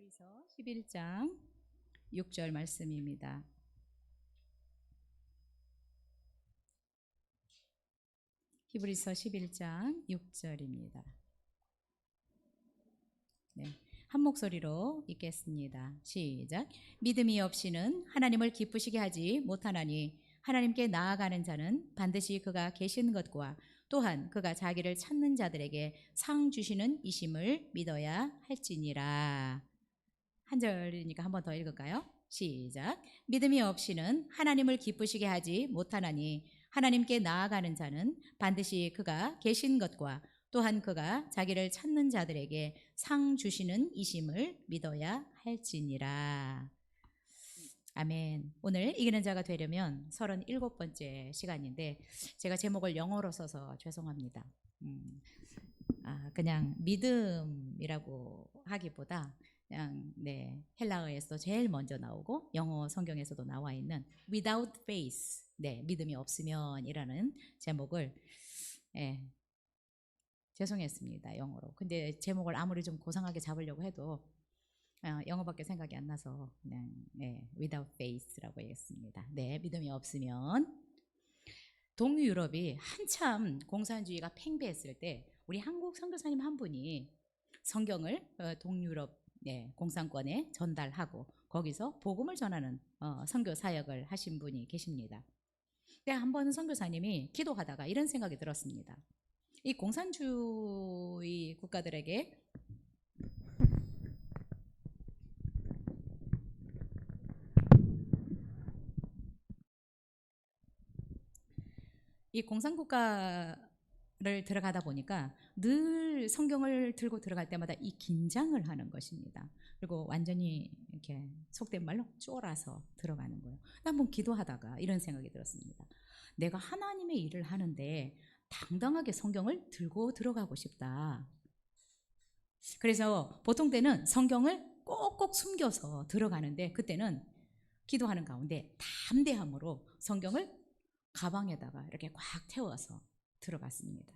히브리서 11장 6절 말씀입니다. 히브리서 11장 6절입니다. 네, 한 목소리로 읽겠습니다. 시작. 믿음이 없이는 하나님을 기쁘시게 하지 못하나니 하나님께 나아가는 자는 반드시 그가 계신 것과 또한 그가 자기를 찾는 자들에게 상 주시는 이심을 믿어야 할지니라. 한 절이니까 한 번 더 읽을까요? 시작. 믿음이 없이는 하나님을 기쁘시게 하지 못하나니 하나님께 나아가는 자는 반드시 그가 계신 것과 또한 그가 자기를 찾는 자들에게 상 주시는 이심을 믿어야 할지니라. 아멘. 오늘 이기는 자가 되려면 37번째 시간인데 제가 제목을 영어로 써서 죄송합니다. 그냥 믿음이라고 하기보다 그냥 헬라어에서 제일 먼저 나오고 영어 성경에서도 나와 있는 without faith, 믿음이 없으면이라는 제목을 죄송했습니다, 영어로. 근데 제목을 아무리 좀 고상하게 잡으려고 해도 영어밖에 생각이 안 나서 그냥 without faith라고 했습니다. 믿음이 없으면. 동유럽이 한참 공산주의가 팽배했을 때 우리 한국 선교사님 한 분이 성경을 동유럽 공산권에 전달하고 거기서 복음을 전하는 선교 사역을 하신 분이 계십니다. 근데 한 번 선교사님이 기도하다가 이런 생각이 들었습니다. 이 공산주의 국가들에게 이 공산국가를 들어가다 보니까 늘 성경을 들고 들어갈 때마다 이 긴장을 하는 것입니다. 그리고 완전히 이렇게 속된 말로 쫄아서 들어가는 거예요. 한번 기도하다가 이런 생각이 들었습니다. 내가 하나님의 일을 하는데 당당하게 성경을 들고 들어가고 싶다. 그래서 보통 때는 성경을 꼭꼭 숨겨서 들어가는데 그때는 기도하는 가운데 담대함으로 성경을 가방에다가 이렇게 꽉 태워서 들어갔습니다.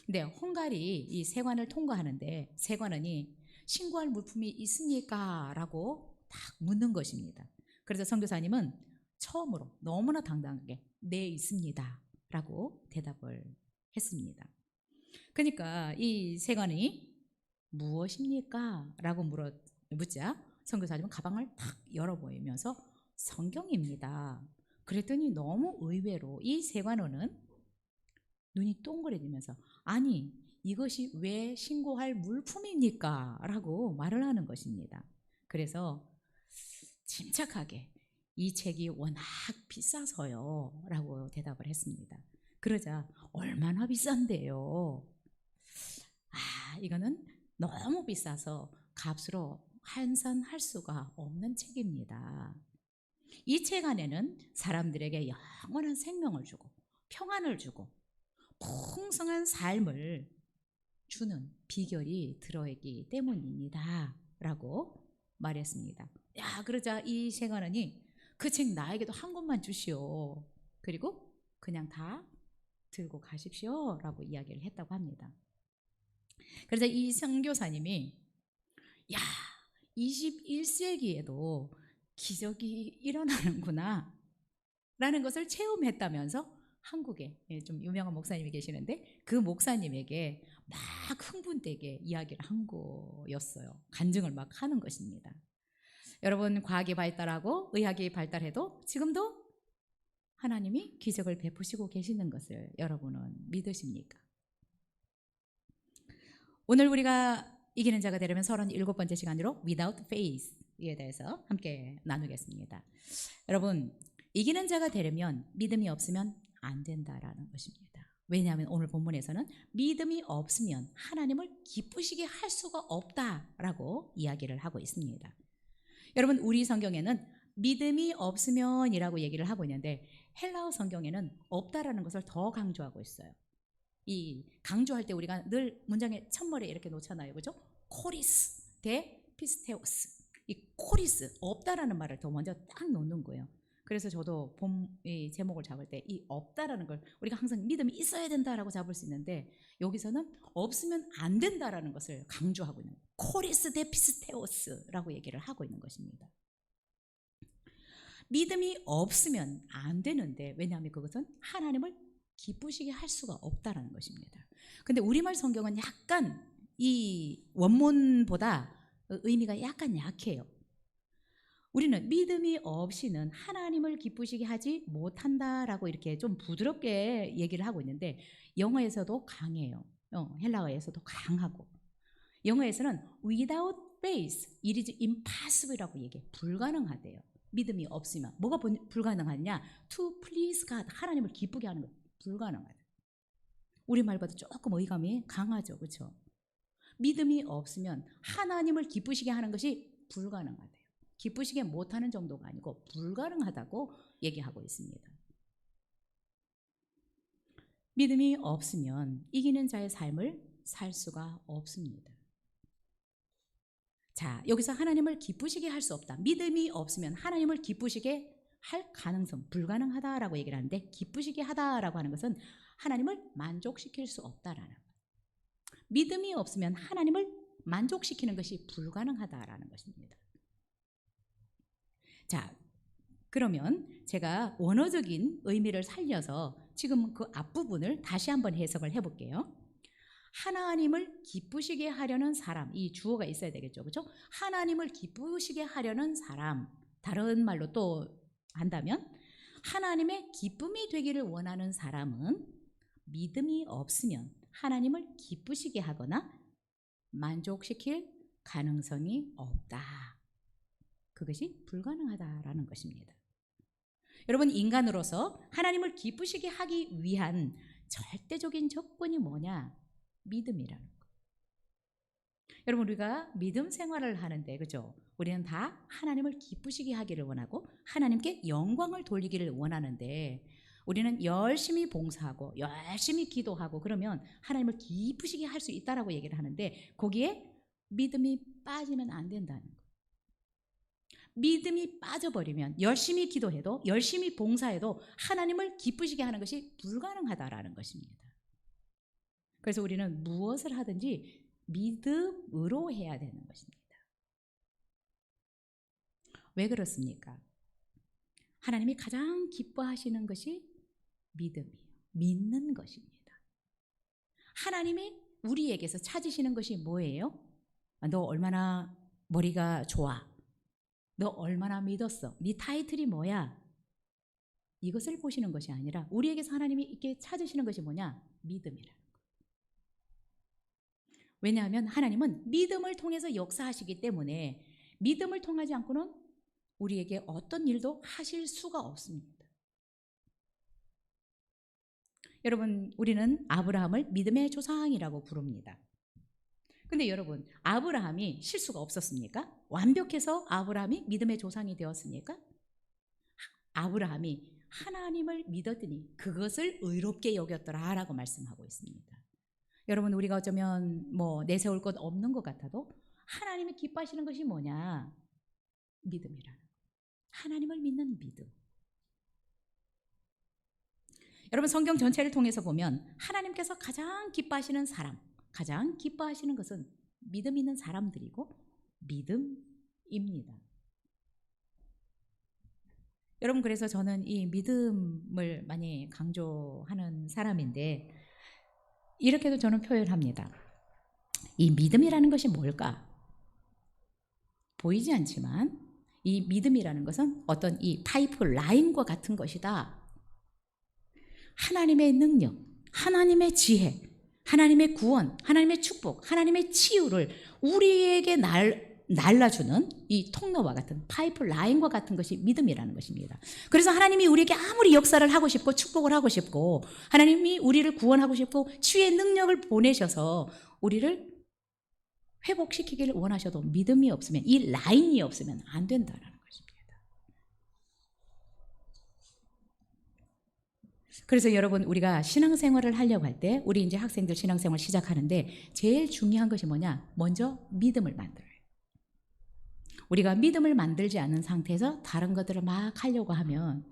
근데 헝가리 이 세관을 통과하는데 세관원이 신고할 물품이 있습니까? 라고 딱 묻는 것입니다. 그래서 선교사님은 처음으로 너무나 당당하게 네, 있습니다 라고 대답을 했습니다. 그러니까 이 세관이 무엇입니까? 라고 묻자 선교사님은 가방을 탁 열어 보이면서 성경입니다. 그랬더니 너무 의외로 이 세관원은 눈이 동그래지면서 아니 이것이 왜 신고할 물품입니까? 라고 말을 하는 것입니다. 그래서 침착하게 이 책이 워낙 비싸서요 라고 대답을 했습니다. 그러자 얼마나 비싼데요? 이거는 너무 비싸서 값으로 환산할 수가 없는 책입니다. 이 책 안에는 사람들에게 영원한 생명을 주고 평안을 주고 풍성한 삶을 주는 비결이 들어있기 때문입니다 라고 말했습니다. 그러자 이 세관원이 그 책 나에게도 한 권만 주시오. 그리고 그냥 다 들고 가십시오 라고 이야기를 했다고 합니다. 그래서 이 선교사님이 21세기에도 기적이 일어나는구나 라는 것을 체험했다면서 한국에 좀 유명한 목사님이 계시는데 그 목사님에게 막 흥분되게 이야기를 한 거였어요. 간증을 막 하는 것입니다. 여러분, 과학이 발달하고 의학이 발달해도 지금도 하나님이 기적을 베푸시고 계시는 것을 여러분은 믿으십니까? 오늘 우리가 이기는 자가 되려면 37번째 시간으로 Without Faith에 대해서 함께 나누겠습니다. 여러분, 이기는 자가 되려면 믿음이 없으면 안 된다라는 것입니다. 왜냐하면 오늘 본문에서는 믿음이 없으면 하나님을 기쁘시게 할 수가 없다라고 이야기를 하고 있습니다. 여러분, 우리 성경에는 믿음이 없으면이라고 얘기를 하고 있는데 헬라어 성경에는 없다라는 것을 더 강조하고 있어요. 이 강조할 때 우리가 늘 문장의 첫머리에 이렇게 놓잖아요. 그죠? 코리스 대 피스테오스. 이 코리스, 없다라는 말을 더 먼저 딱 놓는 거예요. 그래서 저도 이 제목을 잡을 때 이 없다라는 걸 우리가 항상 믿음이 있어야 된다라고 잡을 수 있는데 여기서는 없으면 안 된다라는 것을 강조하고 있는 거예요. 코리스 데 피스테오스라고 얘기를 하고 있는 것입니다. 믿음이 없으면 안 되는데, 왜냐하면 그것은 하나님을 기쁘시게 할 수가 없다라는 것입니다. 근데 우리말 성경은 약간 이 원문보다 의미가 약간 약해요. 우리는 믿음이 없이는 하나님을 기쁘시게 하지 못한다라고 이렇게 좀 부드럽게 얘기를 하고 있는데, 영어에서도 강해요. 헬라어에서도 강하고, 영어에서는 without faith it is impossible이라고 얘기해. 불가능하대요. 믿음이 없으면. 뭐가 불가능하냐? to please God, 하나님을 기쁘게 하는 것 불가능하다. 우리말보다 조금 어휘감이 강하죠, 그렇죠? 믿음이 없으면 하나님을 기쁘시게 하는 것이 불가능하대요. 기쁘시게 못하는 정도가 아니고 불가능하다고 얘기하고 있습니다. 믿음이 없으면 이기는 자의 삶을 살 수가 없습니다. 자, 여기서 하나님을 기쁘시게 할 수 없다. 믿음이 없으면 하나님을 기쁘시게 할 가능성, 불가능하다라고 얘기를 하는데, 기쁘시게 하다라고 하는 것은 하나님을 만족시킬 수 없다라는 것. 믿음이 없으면 하나님을 만족시키는 것이 불가능하다라는 것입니다. 자, 그러면 제가 원어적인 의미를 살려서 지금 그 앞부분을 다시 한번 해석을 해볼게요. 하나님을 기쁘시게 하려는 사람, 이 주어가 있어야 되겠죠, 그렇죠? 하나님을 기쁘시게 하려는 사람, 다른 말로 또 한다면 하나님의 기쁨이 되기를 원하는 사람은 믿음이 없으면 하나님을 기쁘시게 하거나 만족시킬 가능성이 없다. 그것이 불가능하다라는 것입니다. 여러분, 인간으로서 하나님을 기쁘시게 하기 위한 절대적인 조건이 뭐냐? 믿음이라는 거. 여러분, 우리가 믿음 생활을 하는데, 그죠? 우리는 다 하나님을 기쁘시게 하기를 원하고 하나님께 영광을 돌리기를 원하는데, 우리는 열심히 봉사하고 열심히 기도하고 그러면 하나님을 기쁘시게 할 수 있다라고 얘기를 하는데, 거기에 믿음이 빠지면 안 된다는 거. 믿음이 빠져버리면 열심히 기도해도 열심히 봉사해도 하나님을 기쁘시게 하는 것이 불가능하다라는 것입니다. 그래서 우리는 무엇을 하든지 믿음으로 해야 되는 것입니다. 왜 그렇습니까? 하나님이 가장 기뻐하시는 것이 믿음이에요. 믿는 것입니다. 하나님이 우리에게서 찾으시는 것이 뭐예요? 너 얼마나 머리가 좋아? 너 얼마나 믿었어? 네 타이틀이 뭐야? 이것을 보시는 것이 아니라 우리에게서 하나님이 이렇게 찾으시는 것이 뭐냐? 믿음이라. 왜냐하면 하나님은 믿음을 통해서 역사하시기 때문에 믿음을 통하지 않고는 우리에게 어떤 일도 하실 수가 없습니다. 여러분, 우리는 아브라함을 믿음의 조상이라고 부릅니다. 근데 여러분, 아브라함이 실수가 없었습니까? 완벽해서 아브라함이 믿음의 조상이 되었습니까? 아브라함이 하나님을 믿었더니 그것을 의롭게 여겼더라라고 말씀하고 있습니다. 여러분, 우리가 어쩌면 내세울 것 없는 것 같아도 하나님이 기뻐하시는 것이 뭐냐? 믿음이라는 거. 하나님을 믿는 믿음. 여러분, 성경 전체를 통해서 보면 하나님께서 가장 기뻐하시는 사람, 가장 기뻐하시는 것은 믿음 있는 사람들이고 믿음입니다. 여러분, 그래서 저는 이 믿음을 많이 강조하는 사람인데, 이렇게도 저는 표현합니다. 이 믿음이라는 것이 뭘까? 보이지 않지만 이 믿음이라는 것은 어떤 이 파이프 라인과 같은 것이다. 하나님의 능력, 하나님의 지혜, 하나님의 구원, 하나님의 축복, 하나님의 치유를 우리에게 날라주는 이 통로와 같은 파이프 라인과 같은 것이 믿음이라는 것입니다. 그래서 하나님이 우리에게 아무리 역사를 하고 싶고 축복을 하고 싶고 하나님이 우리를 구원하고 싶고 치유의 능력을 보내셔서 우리를 회복시키기를 원하셔도 믿음이 없으면, 이 라인이 없으면 안 된다라는 것입니다. 그래서 여러분, 우리가 신앙생활을 하려고 할 때, 우리 이제 학생들 신앙생활 시작하는데 제일 중요한 것이 뭐냐? 먼저 믿음을 만들어요. 우리가 믿음을 만들지 않은 상태에서 다른 것들을 막 하려고 하면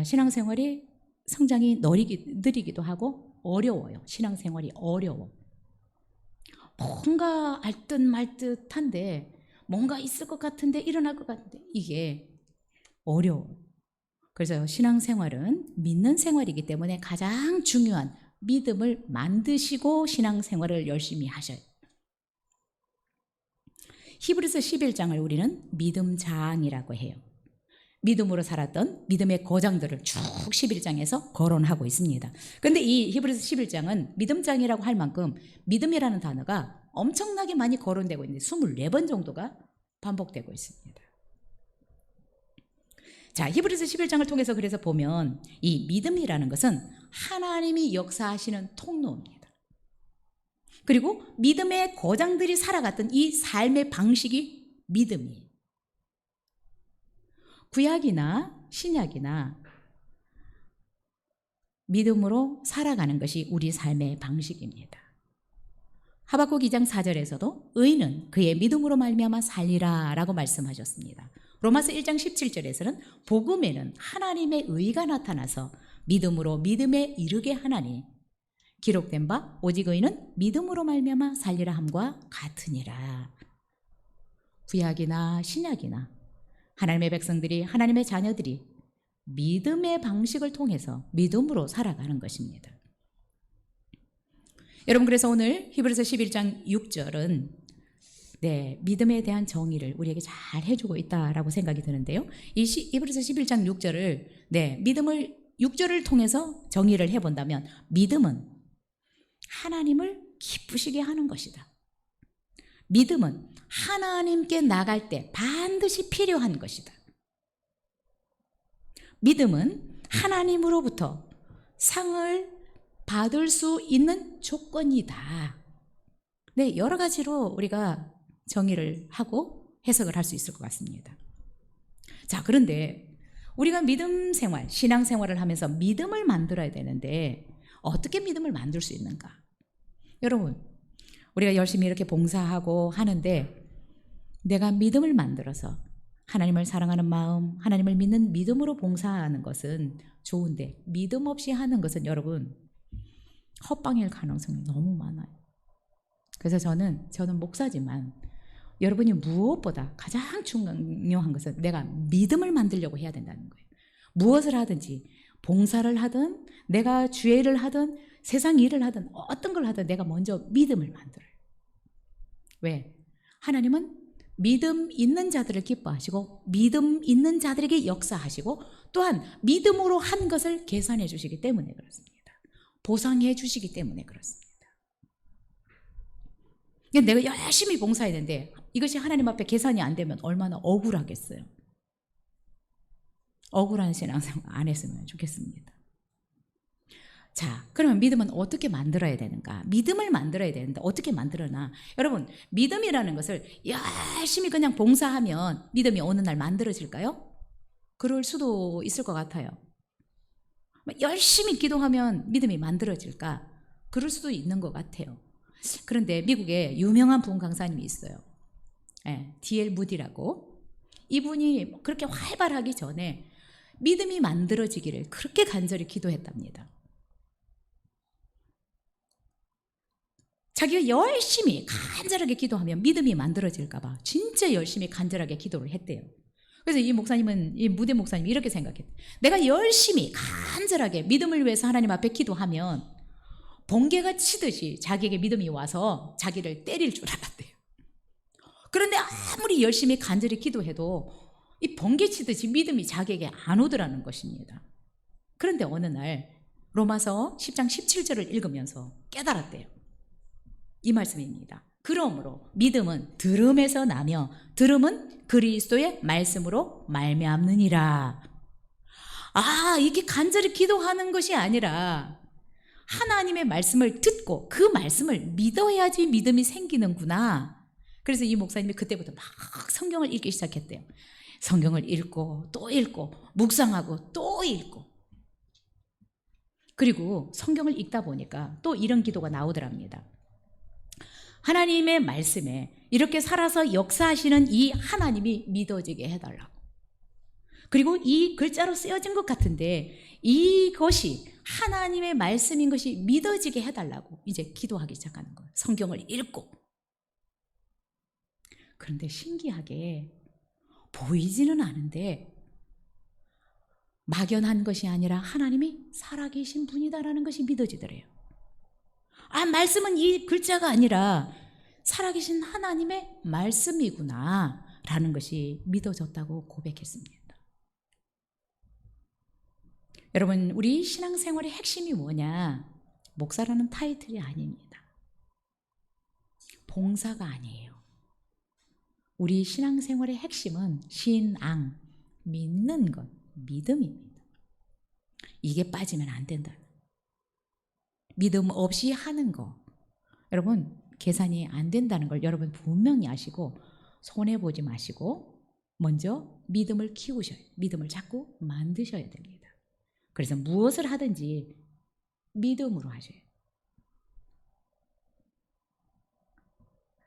신앙생활이 성장이 느리기도 하고 어려워요. 신앙생활이 어려워. 뭔가 알 듯 말 듯한데 뭔가 있을 것 같은데 일어날 것 같은데 이게 어려워. 그래서 신앙생활은 믿는 생활이기 때문에 가장 중요한 믿음을 만드시고 신앙생활을 열심히 하셔요. 히브리서 11장을 우리는 믿음장이라고 해요. 믿음으로 살았던 믿음의 고장들을 쭉 11장에서 거론하고 있습니다. 그런데 이 히브리서 11장은 믿음장이라고 할 만큼 믿음이라는 단어가 엄청나게 많이 거론되고 있는데 24번 정도가 반복되고 있습니다. 자, 히브리서 11장을 통해서 그래서 보면 이 믿음이라는 것은 하나님이 역사하시는 통로입니다. 그리고 믿음의 고장들이 살아갔던 이 삶의 방식이 믿음이에요. 구약이나 신약이나 믿음으로 살아가는 것이 우리 삶의 방식입니다. 하박국 2장 4절에서도 의인은 그의 믿음으로 말미암아 살리라 라고 말씀하셨습니다. 로마서 1장 17절에서는 복음에는 하나님의 의가 나타나서 믿음으로 믿음에 이르게 하나니 기록된 바 오직 의인은 믿음으로 말미암아 살리라 함과 같으니라. 구약이나 신약이나 하나님의 백성들이 하나님의 자녀들이 믿음의 방식을 통해서 믿음으로 살아가는 것입니다. 여러분 그래서 오늘 히브리서 11장 6절은 믿음에 대한 정의를 우리에게 잘 해주고 있다라고 생각이 드는데요. 이 히브리서 11장 6절을 믿음을 6절을 통해서 정의를 해본다면 믿음은 하나님을 기쁘시게 하는 것이다. 믿음은 하나님께 나갈 때 반드시 필요한 것이다. 믿음은 하나님으로부터 상을 받을 수 있는 조건이다. 여러 가지로 우리가 정의를 하고 해석을 할 수 있을 것 같습니다. 자, 그런데 우리가 믿음 생활, 신앙 생활을 하면서 믿음을 만들어야 되는데 어떻게 믿음을 만들 수 있는가? 여러분, 우리가 열심히 이렇게 봉사하고 하는데 내가 믿음을 만들어서 하나님을 사랑하는 마음, 하나님을 믿는 믿음으로 봉사하는 것은 좋은데 믿음 없이 하는 것은 여러분 헛방일 가능성이 너무 많아요. 그래서 저는 목사지만 여러분이 무엇보다 가장 중요한 것은 내가 믿음을 만들려고 해야 된다는 거예요. 무엇을 하든지 봉사를 하든 내가 주회를 하든 세상 일을 하든 어떤 걸 하든 내가 먼저 믿음을 만들어요. 왜? 하나님은 믿음 있는 자들을 기뻐하시고 믿음 있는 자들에게 역사하시고 또한 믿음으로 한 것을 계산해 주시기 때문에 그렇습니다. 보상해 주시기 때문에 그렇습니다. 내가 열심히 봉사했는데 이것이 하나님 앞에 계산이 안 되면 얼마나 억울하겠어요. 억울한 신앙생활 안 했으면 좋겠습니다. 자, 그러면 믿음은 어떻게 만들어야 되는가? 믿음을 만들어야 되는데 어떻게 만들어나? 여러분, 믿음이라는 것을 열심히 그냥 봉사하면 믿음이 어느 날 만들어질까요? 그럴 수도 있을 것 같아요. 열심히 기도하면 믿음이 만들어질까? 그럴 수도 있는 것 같아요. 그런데 미국에 유명한 부흥 강사님이 있어요. D.L. 무디라고. 이분이 그렇게 활발하기 전에 믿음이 만들어지기를 그렇게 간절히 기도했답니다. 자기가 열심히 간절하게 기도하면 믿음이 만들어질까 봐 진짜 열심히 간절하게 기도를 했대요. 그래서 이 무대 목사님이 이렇게 생각했대요. 내가 열심히 간절하게 믿음을 위해서 하나님 앞에 기도하면 번개가 치듯이 자기에게 믿음이 와서 자기를 때릴 줄 알았대요. 그런데 아무리 열심히 간절히 기도해도 이 번개 치듯이 믿음이 자기에게 안 오더라는 것입니다. 그런데 어느 날 로마서 10장 17절을 읽으면서 깨달았대요. 이 말씀입니다. 그러므로 믿음은 들음에서 나며 들음은 그리스도의 말씀으로 말미암느니라. 이렇게 간절히 기도하는 것이 아니라 하나님의 말씀을 듣고 그 말씀을 믿어야지 믿음이 생기는구나. 그래서 이 목사님이 그때부터 막 성경을 읽기 시작했대요. 성경을 읽고 또 읽고 묵상하고 또 읽고. 그리고 성경을 읽다 보니까 또 이런 기도가 나오더랍니다. 하나님의 말씀에 이렇게 살아서 역사하시는 이 하나님이 믿어지게 해달라고. 그리고 이 글자로 쓰여진 것 같은데 이것이 하나님의 말씀인 것이 믿어지게 해달라고 이제 기도하기 시작하는 거예요. 성경을 읽고 그런데 신기하게 보이지는 않은데 막연한 것이 아니라 하나님이 살아계신 분이다라는 것이 믿어지더래요. 말씀은 이 글자가 아니라 살아계신 하나님의 말씀이구나 라는 것이 믿어졌다고 고백했습니다. 여러분, 우리 신앙생활의 핵심이 뭐냐? 목사라는 타이틀이 아닙니다. 봉사가 아니에요. 우리 신앙생활의 핵심은 신앙, 믿는 것, 믿음입니다. 이게 빠지면 안 된다. 믿음 없이 하는 거, 여러분 계산이 안 된다는 걸 여러분 분명히 아시고 손해보지 마시고 먼저 믿음을 키우셔야 돼요. 믿음을 자꾸 만드셔야 됩니다. 그래서 무엇을 하든지 믿음으로 하셔야 돼요.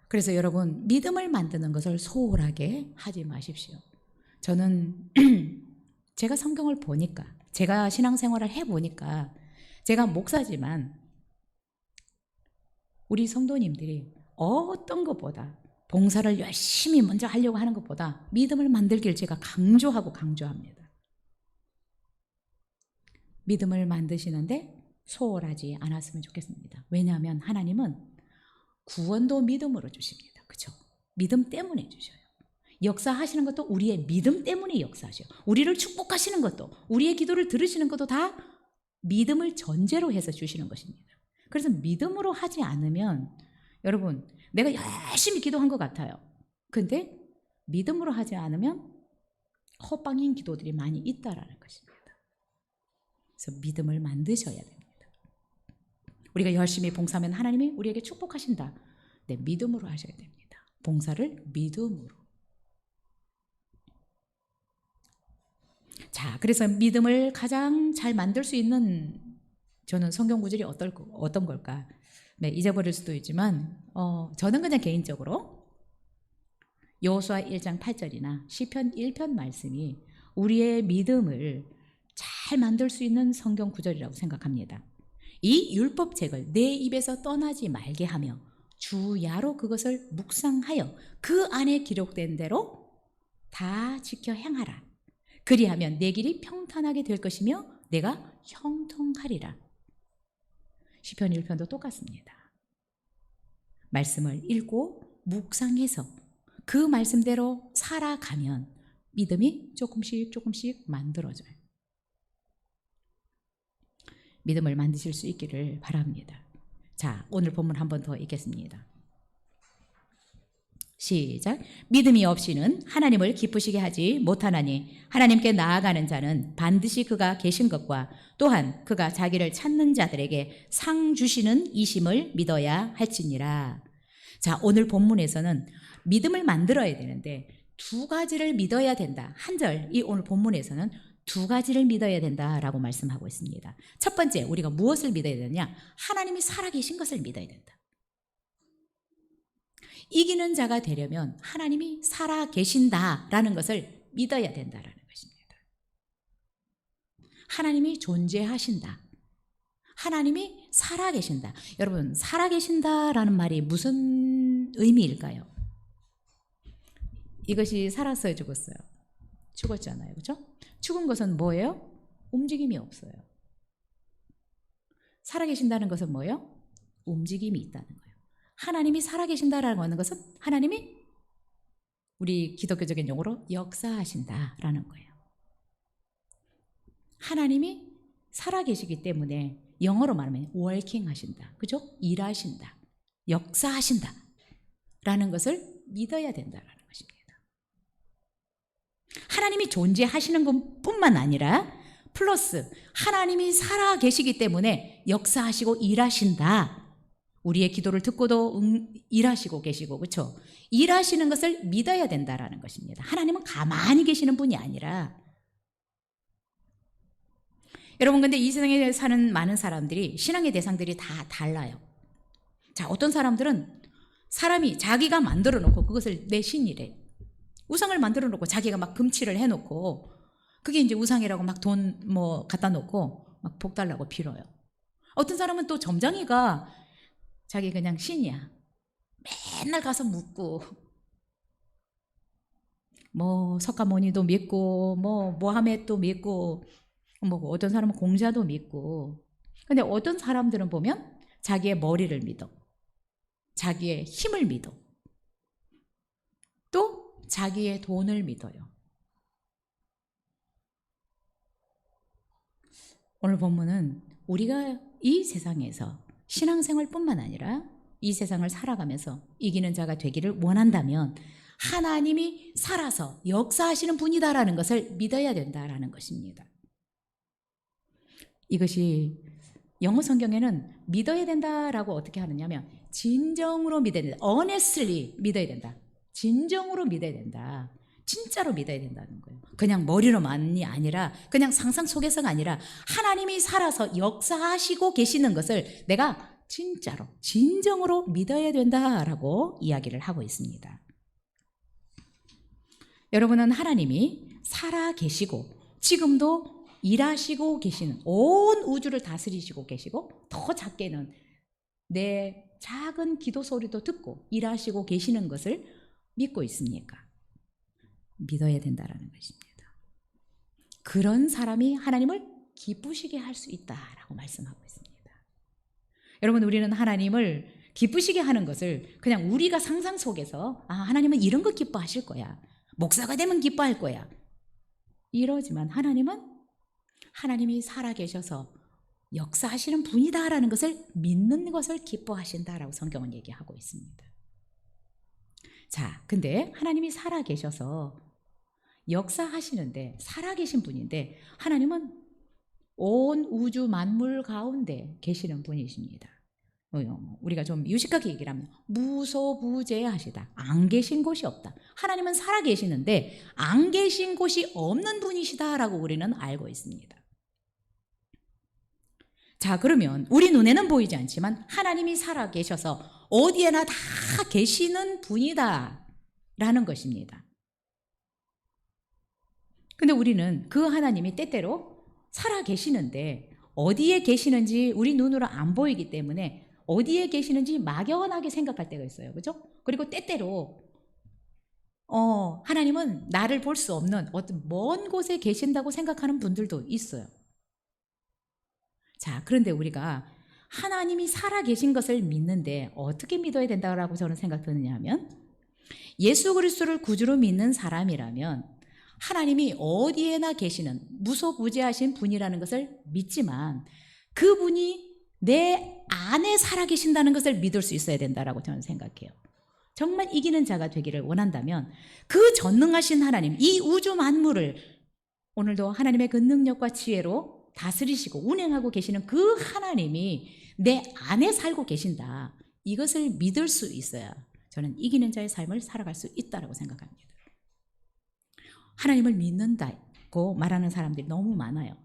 그래서 여러분 믿음을 만드는 것을 소홀하게 하지 마십시오. 저는 제가 성경을 보니까, 제가 신앙생활을 해보니까, 제가 목사지만 우리 성도님들이 어떤 것보다 봉사를 열심히 먼저 하려고 하는 것보다 믿음을 만들길 제가 강조합니다. 믿음을 만드시는데 소홀하지 않았으면 좋겠습니다. 왜냐하면 하나님은 구원도 믿음으로 주십니다. 그렇죠? 믿음 때문에 주셔요. 역사하시는 것도 우리의 믿음 때문에 역사하셔요. 우리를 축복하시는 것도, 우리의 기도를 들으시는 것도 다 믿음을 전제로 해서 주시는 것입니다. 그래서 믿음으로 하지 않으면 여러분 내가 열심히 기도한 것 같아요. 근데 믿음으로 하지 않으면 헛방인 기도들이 많이 있다라는 것입니다. 그래서 믿음을 만드셔야 됩니다. 우리가 열심히 봉사하면 하나님이 우리에게 축복하신다. 네, 믿음으로 하셔야 됩니다. 봉사를 믿음으로. 자, 그래서 믿음을 가장 잘 만들 수 있는 저는 성경 구절이 어떤 걸까? 네, 잊어버릴 수도 있지만 저는 그냥 개인적으로 여호수아 1장 8절이나 시편 1편 말씀이 우리의 믿음을 잘 만들 수 있는 성경 구절이라고 생각합니다. 이 율법책을 내 입에서 떠나지 말게 하며 주야로 그것을 묵상하여 그 안에 기록된 대로 다 지켜 행하라. 그리하면 내 길이 평탄하게 될 것이며 내가 형통하리라. 시편 1편도 똑같습니다. 말씀을 읽고 묵상해서 그 말씀대로 살아가면 믿음이 조금씩 만들어져요. 믿음을 만드실 수 있기를 바랍니다. 자, 오늘 본문 한 번 더 읽겠습니다. 시작. 믿음이 없이는 하나님을 기쁘시게 하지 못하나니 하나님께 나아가는 자는 반드시 그가 계신 것과 또한 그가 자기를 찾는 자들에게 상 주시는 이심을 믿어야 할지니라. 자, 오늘 본문에서는 믿음을 만들어야 되는데 두 가지를 믿어야 된다. 한 절, 이 오늘 본문에서는 두 가지를 믿어야 된다라고 말씀하고 있습니다. 첫 번째, 우리가 무엇을 믿어야 되느냐? 하나님이 살아계신 것을 믿어야 된다. 이기는 자가 되려면 하나님이 살아계신다라는 것을 믿어야 된다라는 것입니다. 하나님이 존재하신다. 하나님이 살아계신다. 여러분, 살아계신다라는 말이 무슨 의미일까요? 이것이 살았어요, 죽었어요? 죽었잖아요, 그렇죠? 죽은 것은 뭐예요? 움직임이 없어요. 살아계신다는 것은 뭐예요? 움직임이 있다는 거예요. 하나님이 살아계신다라고 하는 것은 하나님이 우리 기독교적인 용어로 역사하신다라는 거예요. 하나님이 살아계시기 때문에 영어로 말하면 working 하신다. 그죠? 일하신다. 역사하신다. 라는 것을 믿어야 된다라는 것입니다. 하나님이 존재하시는 것뿐만 아니라 플러스 하나님이 살아계시기 때문에 역사하시고 일하신다. 우리의 기도를 듣고도 일하시고 계시고, 그렇죠? 일하시는 것을 믿어야 된다라는 것입니다. 하나님은 가만히 계시는 분이 아니라. 여러분, 근데 이 세상에 사는 많은 사람들이 신앙의 대상들이 다 달라요. 자, 어떤 사람들은 사람이 자기가 만들어 놓고 그것을 내 신이래. 우상을 만들어 놓고 자기가 막 금치를 해 놓고 그게 이제 우상이라고 막 돈 뭐 갖다 놓고 막 복 달라고 빌어요. 어떤 사람은 또 점장이가 자기 그냥 신이야. 맨날 가서 묻고 뭐 석가모니도 믿고 뭐 모하메도 믿고 뭐 어떤 사람은 공자도 믿고. 근데 어떤 사람들은 보면 자기의 머리를 믿어. 자기의 힘을 믿어. 또 자기의 돈을 믿어요. 오늘 본문은 우리가 이 세상에서 신앙생활뿐만 아니라 이 세상을 살아가면서 이기는 자가 되기를 원한다면 하나님이 살아서 역사하시는 분이다라는 것을 믿어야 된다라는 것입니다. 이것이 영어 성경에는 믿어야 된다라고 어떻게 하느냐면 진정으로 믿어야 된다. honestly 믿어야 된다. 진정으로 믿어야 된다. 진짜로 믿어야 된다는 거예요. 그냥 머리로만이 아니라 그냥 상상 속에서가 아니라 하나님이 살아서 역사하시고 계시는 것을 내가 진짜로 진정으로 믿어야 된다라고 이야기를 하고 있습니다. 여러분은 하나님이 살아 계시고 지금도 일하시고 계시는 온 우주를 다스리시고 계시고 더 작게는 내 작은 기도 소리도 듣고 일하시고 계시는 것을 믿고 있습니까? 믿어야 된다라는 것입니다. 그런 사람이 하나님을 기쁘시게 할 수 있다라고 말씀하고 있습니다. 여러분, 우리는 하나님을 기쁘시게 하는 것을 그냥 우리가 상상 속에서 하나님은 이런 거 기뻐하실 거야. 목사가 되면 기뻐할 거야. 이러지만 하나님이 살아계셔서 역사하시는 분이다라는 것을 믿는 것을 기뻐하신다라고 성경은 얘기하고 있습니다. 자, 근데 하나님이 살아계셔서 역사하시는데 살아계신 분인데 하나님은 온 우주 만물 가운데 계시는 분이십니다. 우리가 좀 유식하게 얘기를 하면 무소부재하시다. 안 계신 곳이 없다. 하나님은 살아계시는데 안 계신 곳이 없는 분이시다라고 우리는 알고 있습니다. 자, 그러면 우리 눈에는 보이지 않지만 하나님이 살아계셔서 어디에나 다 계시는 분이다 라는 것입니다. 근데 우리는 그 하나님이 때때로 살아계시는데 어디에 계시는지 우리 눈으로 안 보이기 때문에 어디에 계시는지 막연하게 생각할 때가 있어요. 그죠? 그리고 때때로 하나님은 나를 볼 수 없는 어떤 먼 곳에 계신다고 생각하는 분들도 있어요. 자, 그런데 우리가 하나님이 살아계신 것을 믿는데 어떻게 믿어야 된다고 저는 생각드느냐 하면 예수 그리스도를 구주로 믿는 사람이라면 하나님이 어디에나 계시는 무소부재하신 분이라는 것을 믿지만 그분이 내 안에 살아계신다는 것을 믿을 수 있어야 된다고 저는 생각해요. 정말 이기는 자가 되기를 원한다면 그 전능하신 하나님, 이 우주 만물을 오늘도 하나님의 그 능력과 지혜로 다스리시고 운행하고 계시는 그 하나님이 내 안에 살고 계신다. 이것을 믿을 수 있어야 저는 이기는 자의 삶을 살아갈 수 있다고 생각합니다. 하나님을 믿는다고 말하는 사람들이 너무 많아요.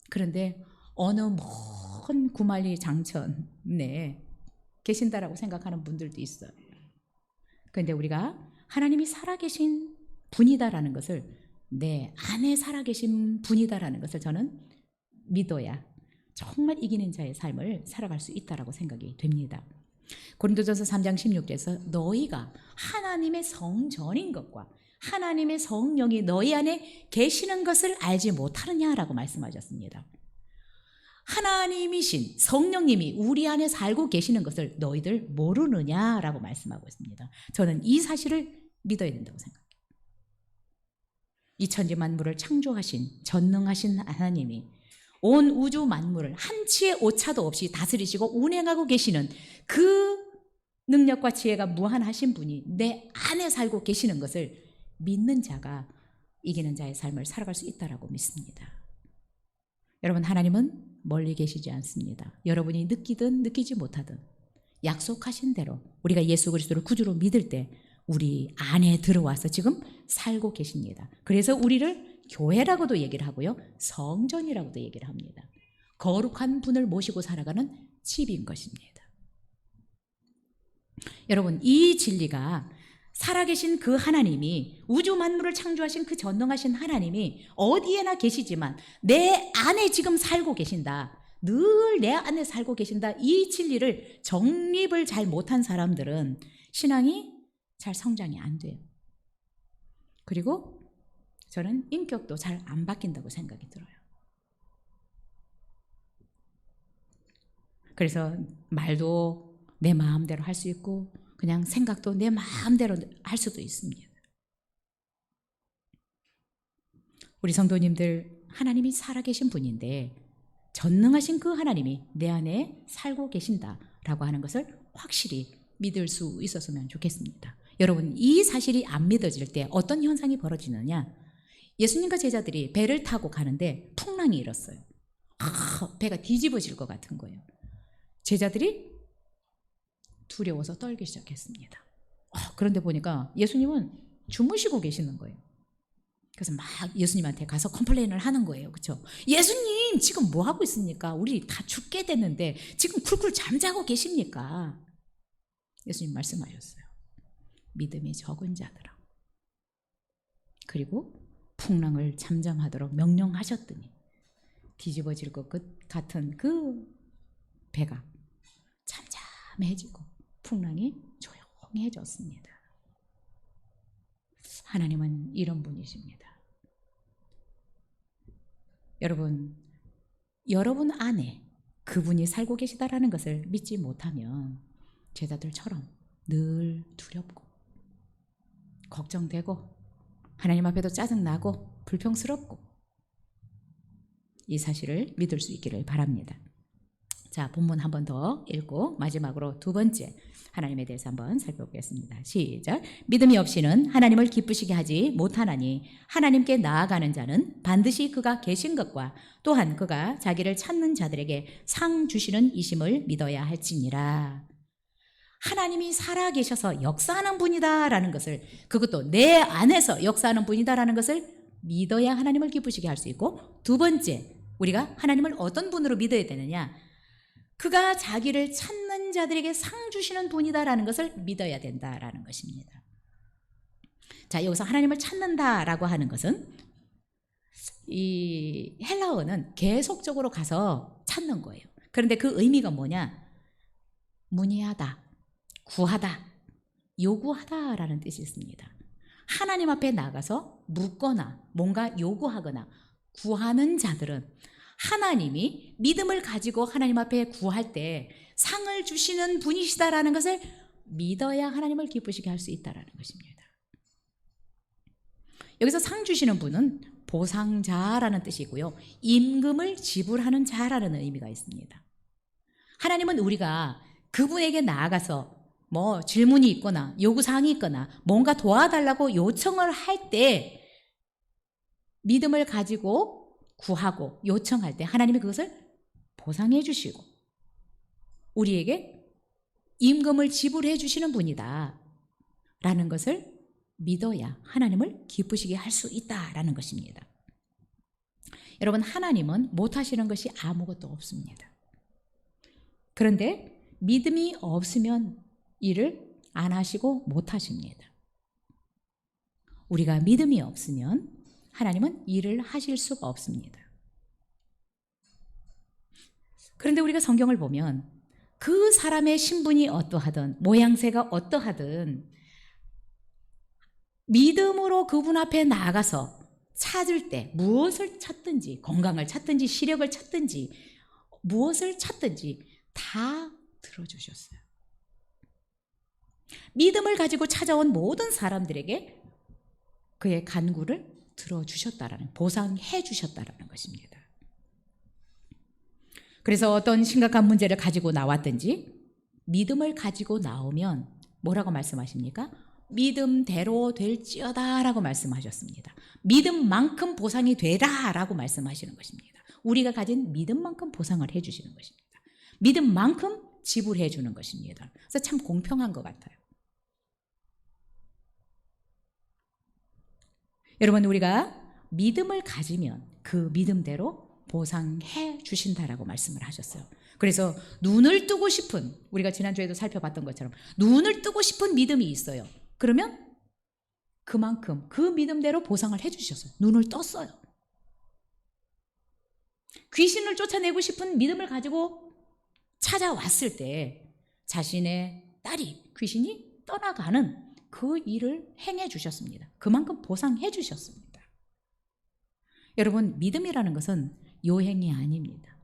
그런데 어느 먼 구만리 장천에 계신다라고 생각하는 분들도 있어요. 그런데 우리가 하나님이 살아계신 분이다라는 것을 내 안에 살아계신 분이다라는 것을 저는 믿어야 정말 이기는 자의 삶을 살아갈 수 있다라고 생각이 됩니다. 고린도전서 3장 16절에서 너희가 하나님의 성전인 것과 하나님의 성령이 너희 안에 계시는 것을 알지 못하느냐라고 말씀하셨습니다. 하나님이신 성령님이 우리 안에 살고 계시는 것을 너희들 모르느냐라고 말씀하고 있습니다. 저는 이 사실을 믿어야 된다고 생각해요. 이 천지 만물을 창조하신 전능하신 하나님이 온 우주 만물을 한치의 오차도 없이 다스리시고 운행하고 계시는 그 능력과 지혜가 무한하신 분이 내 안에 살고 계시는 것을 믿는 자가 이기는 자의 삶을 살아갈 수 있다라고 믿습니다. 여러분, 하나님은 멀리 계시지 않습니다. 여러분이 느끼든 느끼지 못하든 약속하신 대로 우리가 예수 그리스도를 구주로 믿을 때 우리 안에 들어와서 지금 살고 계십니다. 그래서 우리를 교회라고도 얘기를 하고요, 성전이라고도 얘기를 합니다. 거룩한 분을 모시고 살아가는 집인 것입니다. 여러분, 이 진리가 살아계신 그 하나님이 우주 만물을 창조하신 그 전능하신 하나님이 어디에나 계시지만 내 안에 지금 살고 계신다. 늘 내 안에 살고 계신다. 이 진리를 정립을 잘 못한 사람들은 신앙이 잘 성장이 안 돼요. 그리고 저는 인격도 잘 안 바뀐다고 생각이 들어요. 그래서 말도 내 마음대로 할 수 있고 그냥 생각도 내 마음대로 할 수도 있습니다. 우리 성도님들, 하나님이 살아계신 분인데 전능하신 그 하나님이 내 안에 살고 계신다라고 하는 것을 확실히 믿을 수 있었으면 좋겠습니다. 여러분, 이 사실이 안 믿어질 때 어떤 현상이 벌어지느냐? 예수님과 제자들이 배를 타고 가는데 풍랑이 일었어요. 배가 뒤집어질 것 같은 거예요. 제자들이 두려워서 떨기 시작했습니다. 그런데 보니까 예수님은 주무시고 계시는 거예요. 그래서 막 예수님한테 가서 컴플레인을 하는 거예요. 그렇죠? 예수님, 지금 뭐 하고 있습니까? 우리 다 죽게 됐는데 지금 쿨쿨 잠자고 계십니까? 예수님 말씀하셨어요. 믿음이 적은 자들아. 그리고 풍랑을 잠잠하도록 명령하셨더니 뒤집어질 것 같은 그 배가 잠잠해지고 풍랑이 조용해졌습니다. 하나님은 이런 분이십니다. 여러분 안에 그분이 살고 계시다라는 것을 믿지 못하면 제자들처럼 늘 두렵고 걱정되고 하나님 앞에도 짜증나고 불평스럽고 이 사실을 믿을 수 있기를 바랍니다. 자, 본문 한 번 더 읽고 마지막으로 두 번째 하나님에 대해서 한번 살펴보겠습니다. 시작. 믿음이 없이는 하나님을 기쁘시게 하지 못하나니 하나님께 나아가는 자는 반드시 그가 계신 것과 또한 그가 자기를 찾는 자들에게 상 주시는 이심을 믿어야 할지니라. 하나님이 살아계셔서 역사하는 분이다라는 것을, 그것도 내 안에서 역사하는 분이다라는 것을 믿어야 하나님을 기쁘시게 할 수 있고, 두 번째, 우리가 하나님을 어떤 분으로 믿어야 되느냐? 그가 자기를 찾는 자들에게 상 주시는 분이다라는 것을 믿어야 된다라는 것입니다. 자, 여기서 하나님을 찾는다라고 하는 것은 이 헬라어는 계속적으로 가서 찾는 거예요. 그런데 그 의미가 뭐냐? 문의하다, 구하다, 요구하다라는 뜻이 있습니다. 하나님 앞에 나가서 묻거나 뭔가 요구하거나 구하는 자들은 하나님이 믿음을 가지고 하나님 앞에 구할 때 상을 주시는 분이시다라는 것을 믿어야 하나님을 기쁘시게 할 수 있다라는 것입니다. 여기서 상 주시는 분은 보상자라는 뜻이고요. 임금을 지불하는 자라는 의미가 있습니다. 하나님은 우리가 그분에게 나아가서 뭐 질문이 있거나 요구사항이 있거나 뭔가 도와달라고 요청을 할 때 믿음을 가지고 구하고 요청할 때 하나님이 그것을 보상해 주시고 우리에게 임금을 지불해 주시는 분이다 라는 것을 믿어야 하나님을 기쁘시게 할 수 있다라는 것입니다. 여러분, 하나님은 못하시는 것이 아무것도 없습니다. 그런데 믿음이 없으면 일을 안 하시고 못하십니다. 우리가 믿음이 없으면 하나님은 일을 하실 수가 없습니다. 그런데 우리가 성경을 보면 그 사람의 신분이 어떠하든 모양새가 어떠하든 믿음으로 그분 앞에 나아가서 찾을 때 무엇을 찾든지 건강을 찾든지 시력을 찾든지 무엇을 찾든지 다 들어주셨어요. 믿음을 가지고 찾아온 모든 사람들에게 그의 간구를 들어주셨다라는, 보상해 주셨다라는 것입니다. 그래서 어떤 심각한 문제를 가지고 나왔든지 믿음을 가지고 나오면 뭐라고 말씀하십니까? 믿음대로 될지어다 라고 말씀하셨습니다. 믿음만큼 보상이 되라 라고 말씀하시는 것입니다. 우리가 가진 믿음만큼 보상을 해주시는 것입니다. 믿음만큼 지불해 주는 것입니다. 그래서 참 공평한 것 같아요. 여러분, 우리가 믿음을 가지면 그 믿음대로 보상해 주신다라고 말씀을 하셨어요. 그래서 눈을 뜨고 싶은, 우리가 지난주에도 살펴봤던 것처럼 눈을 뜨고 싶은 믿음이 있어요. 그러면 그만큼 그 믿음대로 보상을 해 주셨어요. 눈을 떴어요. 귀신을 쫓아내고 싶은 믿음을 가지고 찾아왔을 때 자신의 딸이 귀신이 떠나가는 그 일을 행해 주셨습니다. 그만큼 보상해 주셨습니다. 여러분, 믿음이라는 것은 요행이 아닙니다.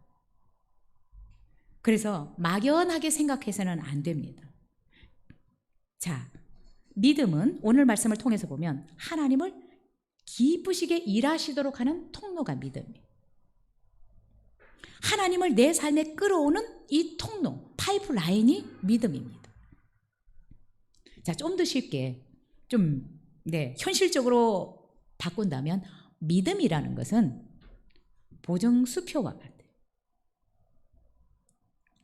그래서 막연하게 생각해서는 안 됩니다. 자, 믿음은 오늘 말씀을 통해서 보면 하나님을 기쁘시게 일하시도록 하는 통로가 믿음이에요. 하나님을 내 삶에 끌어오는 이 통로, 파이프라인이 믿음입니다. 자, 좀 더 쉽게 현실적으로 바꾼다면 믿음이라는 것은 보증수표와 같아요.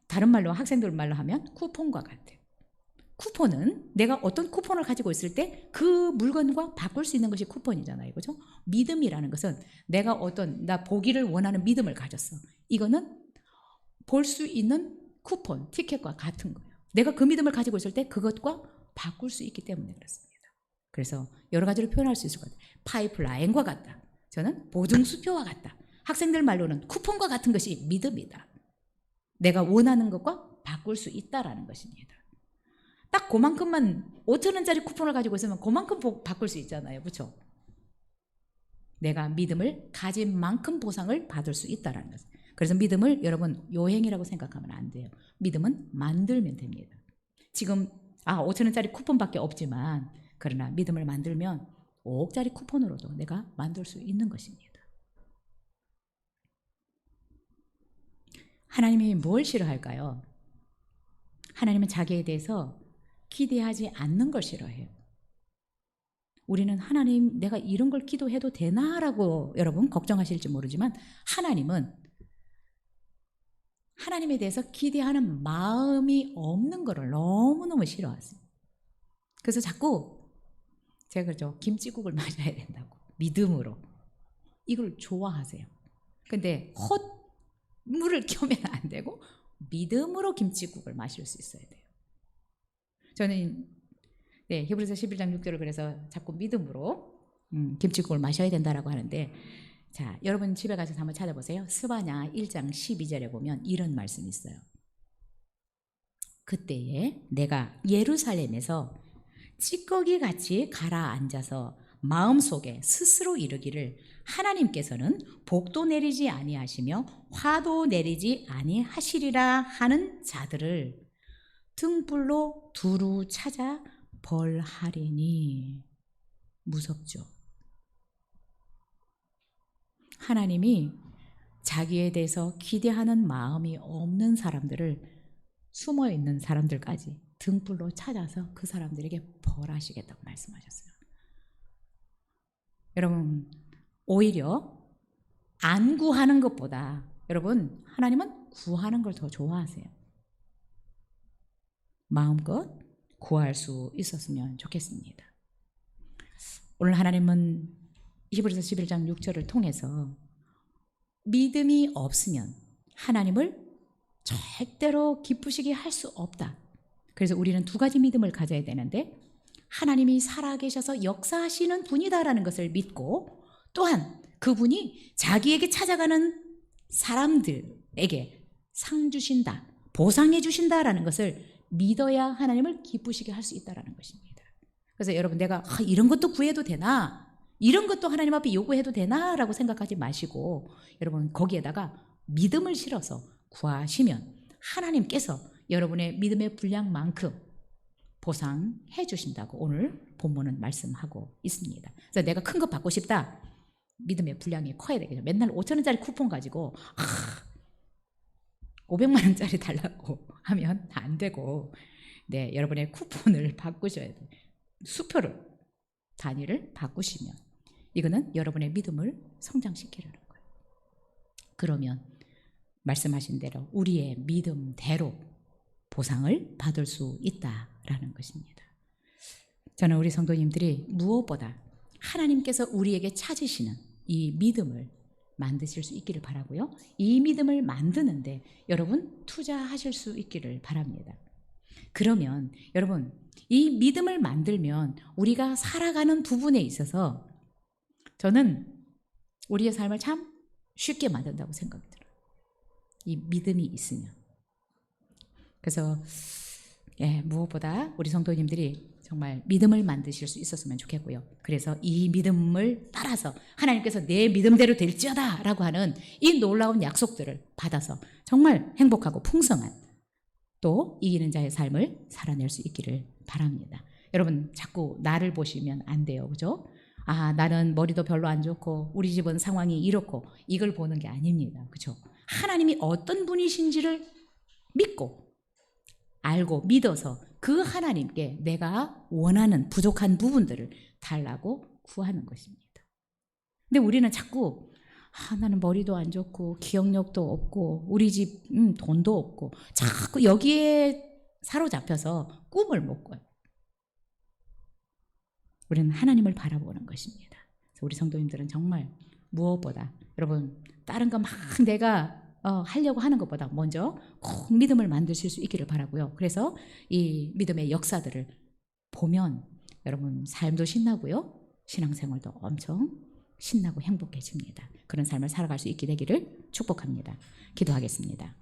다른 말로, 학생들 말로 하면 쿠폰과 같아요. 쿠폰은 내가 어떤 쿠폰을 가지고 있을 때 그 물건과 바꿀 수 있는 것이 쿠폰이잖아요. 그죠? 믿음이라는 것은 내가 나 보기를 원하는 믿음을 가졌어. 이거는 볼 수 있는 쿠폰, 티켓과 같은 거예요. 내가 그 믿음을 가지고 있을 때 그것과 바꿀 수 있기 때문에 그렇습니다. 그래서 여러 가지로 표현할 수 있을 것 같아요. 파이프라인과 같다. 저는 보증수표와 같다. 학생들 말로는 쿠폰과 같은 것이 믿음이다. 내가 원하는 것과 바꿀 수 있다라는 것입니다. 딱 그만큼만 5,000원짜리 쿠폰을 가지고 있으면 그만큼 바꿀 수 있잖아요. 그렇죠? 내가 믿음을 가진 만큼 보상을 받을 수 있다라는 거죠. 그래서 믿음을 여러분 요행이라고 생각하면 안 돼요. 믿음은 만들면 됩니다. 지금 5,000원짜리 쿠폰밖에 없지만 그러나 믿음을 만들면 5억짜리 쿠폰으로도 내가 만들 수 있는 것입니다. 하나님이 뭘 싫어할까요? 하나님은 자기에 대해서 기대하지 않는 걸 싫어해요. 우리는 하나님, 내가 이런 걸 기도해도 되나라고 여러분 걱정하실지 모르지만 하나님은 하나님에 대해서 기대하는 마음이 없는 거를 너무너무 싫어하세요. 그래서 자꾸 제가 그러죠. 김치국을 마셔야 된다고. 믿음으로. 이걸 좋아하세요. 근데 헛물을 켜면 안 되고 믿음으로 김치국을 마실 수 있어야 돼요. 저는 히브리서 11장 6절을 그래서 자꾸 믿음으로 김치국을 마셔야 된다라고 하는데, 자, 여러분 집에 가서 한번 찾아보세요. 스바냐 1장 12절에 보면 이런 말씀이 있어요. 그때에 내가 예루살렘에서 찌꺼기같이 가라앉아서 마음속에 스스로 이르기를 하나님께서는 복도 내리지 아니하시며 화도 내리지 아니하시리라 하는 자들을 등불로 두루 찾아 벌하리니. 무섭죠? 하나님이 자기에 대해서 기대하는 마음이 없는 사람들을, 숨어있는 사람들까지 등불로 찾아서 그 사람들에게 벌하시겠다고 말씀하셨어요. 여러분, 오히려 안 구하는 것보다 여러분 하나님은 구하는 걸 더 좋아하세요. 마음껏 구할 수 있었으면 좋겠습니다. 오늘 하나님은 히브리서 11장 6절을 통해서 믿음이 없으면 하나님을 절대로 기쁘시게 할 수 없다. 그래서 우리는 두 가지 믿음을 가져야 되는데, 하나님이 살아계셔서 역사하시는 분이다라는 것을 믿고, 또한 그분이 자기에게 찾아가는 사람들에게 상 주신다, 보상해 주신다라는 것을 믿어야 하나님을 기쁘시게 할 수 있다라는 것입니다. 그래서 여러분, 내가 이런 것도 구해도 되나, 이런 것도 하나님 앞에 요구해도 되나라고 생각하지 마시고, 여러분 거기에다가 믿음을 실어서 구하시면 하나님께서 여러분의 믿음의 분량만큼 보상해 주신다고 오늘 본문은 말씀하고 있습니다. 그래서 내가 큰 것 받고 싶다, 믿음의 분량이 커야 되겠죠. 맨날 5,000원짜리 쿠폰 가지고 500만 원짜리 달라고 하면 안 되고, 여러분의 쿠폰을 바꾸셔야 돼요. 수표를, 단위를 바꾸시면 이거는 여러분의 믿음을 성장시키려는 거예요. 그러면 말씀하신 대로 우리의 믿음대로 보상을 받을 수 있다라는 것입니다. 저는 우리 성도님들이 무엇보다 하나님께서 우리에게 찾으시는 이 믿음을 만드실 수 있기를 바라고요. 이 믿음을 만드는데 여러분 투자하실 수 있기를 바랍니다. 그러면 여러분, 이 믿음을 만들면 우리가 살아가는 부분에 있어서 저는 우리의 삶을 참 쉽게 만든다고 생각이 들어요. 이 믿음이 있으면. 그래서 무엇보다 우리 성도님들이 정말 믿음을 만드실 수 있었으면 좋겠고요. 그래서 이 믿음을 따라서 하나님께서 내 믿음대로 될지어다 라고 하는 이 놀라운 약속들을 받아서 정말 행복하고 풍성한 또 이기는 자의 삶을 살아낼 수 있기를 바랍니다. 여러분 자꾸 나를 보시면 안 돼요. 그죠? 아, 나는 머리도 별로 안 좋고 우리 집은 상황이 이렇고 이걸 보는 게 아닙니다. 그죠? 하나님이 어떤 분이신지를 믿고 알고 믿어서 그 하나님께 내가 원하는 부족한 부분들을 달라고 구하는 것입니다. 근데 우리는 자꾸 나는 머리도 안 좋고 기억력도 없고 우리 집 돈도 없고 자꾸 여기에 사로잡혀서 꿈을 못 꿔요. 우리는 하나님을 바라보는 것입니다. 그래서 우리 성도님들은 정말 무엇보다 여러분 다른 거 막 내가 하려고 하는 것보다 먼저 꼭 믿음을 만드실 수 있기를 바라고요. 그래서 이 믿음의 역사들을 보면 여러분 삶도 신나고요. 신앙생활도 엄청 신나고 행복해집니다. 그런 삶을 살아갈 수 있게 되기를 축복합니다. 기도하겠습니다.